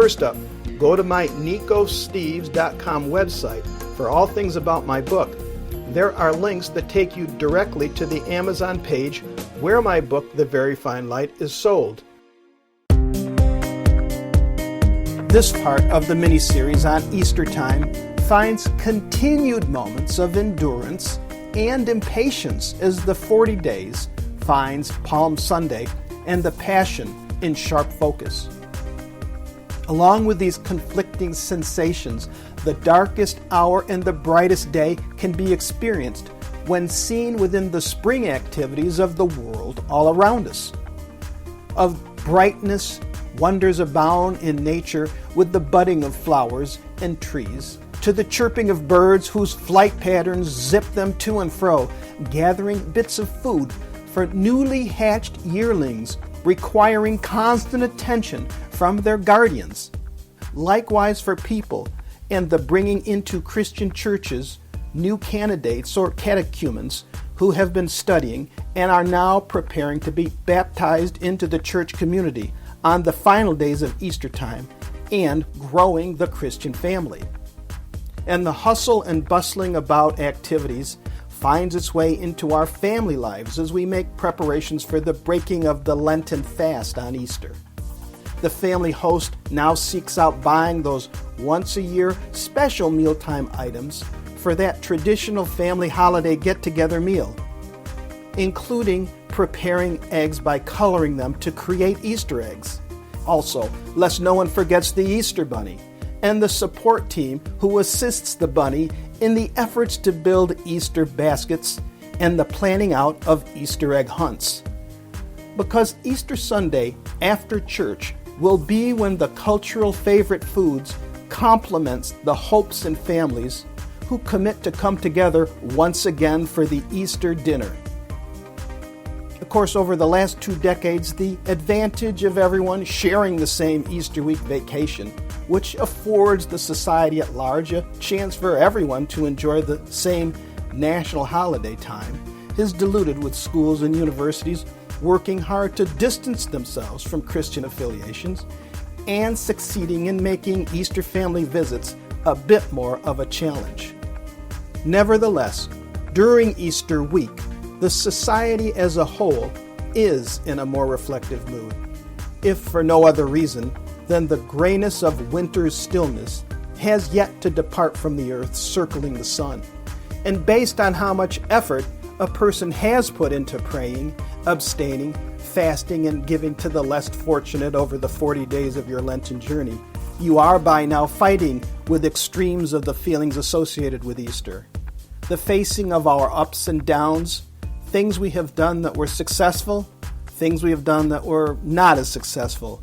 First up, go to my nicosteves.com website for all things about my book. There are links that take you directly to the Amazon page where my book, The Very Fine Light, is sold. This part of the mini-series on Easter time finds continued moments of endurance and impatience as the 40 days finds Palm Sunday and the Passion in sharp focus. Along with these conflicting sensations, the darkest hour and the brightest day can be experienced when seen within the spring activities of the world all around us. Of brightness, wonders abound in nature with the budding of flowers and trees, to the chirping of birds whose flight patterns zip them to and fro, gathering bits of food for newly hatched yearlings, requiring constant attention from their guardians. Likewise for people and the bringing into Christian churches new candidates or catechumens who have been studying and are now preparing to be baptized into the church community on the final days of Easter time and growing the Christian family. And the hustle and bustling about activities finds its way into our family lives as we make preparations for the breaking of the Lenten fast on Easter. The family host now seeks out buying those once-a-year special mealtime items for that traditional family holiday get-together meal, including preparing eggs by coloring them to create Easter eggs. Also, lest no one forgets the Easter Bunny and the support team who assists the bunny in the efforts to build Easter baskets and the planning out of Easter egg hunts. Because Easter Sunday after church will be when the cultural favorite foods complements the hopes and families who commit to come together once again for the Easter dinner. Of course, over the last 2 decades, the advantage of everyone sharing the same Easter week vacation, which affords the society at large a chance for everyone to enjoy the same national holiday time, is diluted with schools and universities working hard to distance themselves from Christian affiliations and succeeding in making Easter family visits a bit more of a challenge. Nevertheless, during Easter week, the society as a whole is in a more reflective mood, if for no other reason than the grayness of winter's stillness has yet to depart from the earth circling the sun. And based on how much effort a person has put into praying, abstaining, fasting, and giving to the less fortunate over the 40 days of your Lenten journey, you are by now fighting with extremes of the feelings associated with Easter. The facing of our ups and downs, things we have done that were successful, things we have done that were not as successful.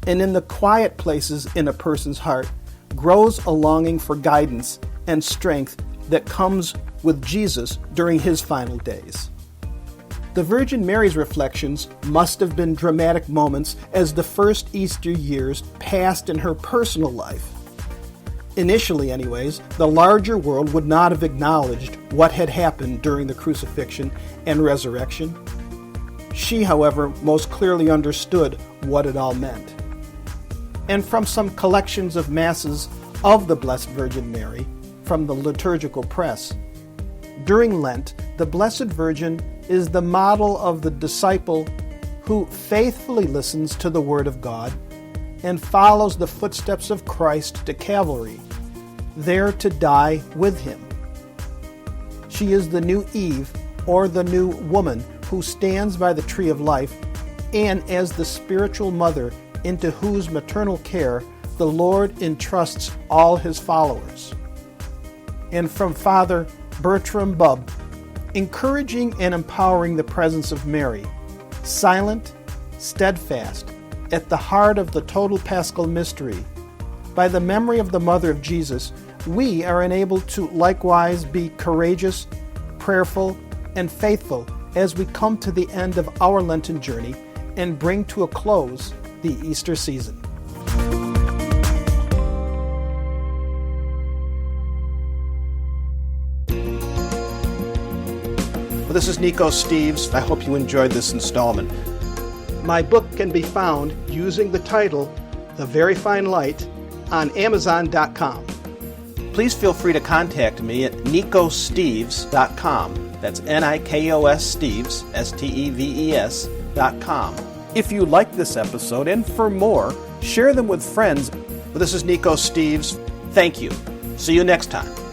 And in the quiet places in a person's heart grows a longing for guidance and strength that comes with Jesus during his final days. The Virgin Mary's reflections must have been dramatic moments as the first Easter years passed in her personal life. Initially, anyways, the larger world would not have acknowledged what had happened during the crucifixion and resurrection. She, however, most clearly understood what it all meant. And from some collections of masses of the Blessed Virgin Mary from the liturgical press, during Lent, the Blessed Virgin is the model of the disciple who faithfully listens to the Word of God and follows the footsteps of Christ to Calvary, there to die with him. She is the new Eve, or the new woman, who stands by the tree of life, and as the spiritual mother into whose maternal care the Lord entrusts all his followers. And from Father Bertram Bubb, encouraging and empowering the presence of Mary, silent, steadfast, at the heart of the total Paschal mystery. By the memory of the Mother of Jesus, we are enabled to likewise be courageous, prayerful, and faithful as we come to the end of our Lenten journey and bring to a close the Easter season. This is Nico Steves. I hope you enjoyed this installment. My book can be found using the title, The Very Fine Light on Amazon.com. Please feel free to contact me at nicosteves.com. That's Nikos Steves, Steves.com. If you like this episode, and for more, share them with friends. This is Nico Steves. Thank you. See you next time.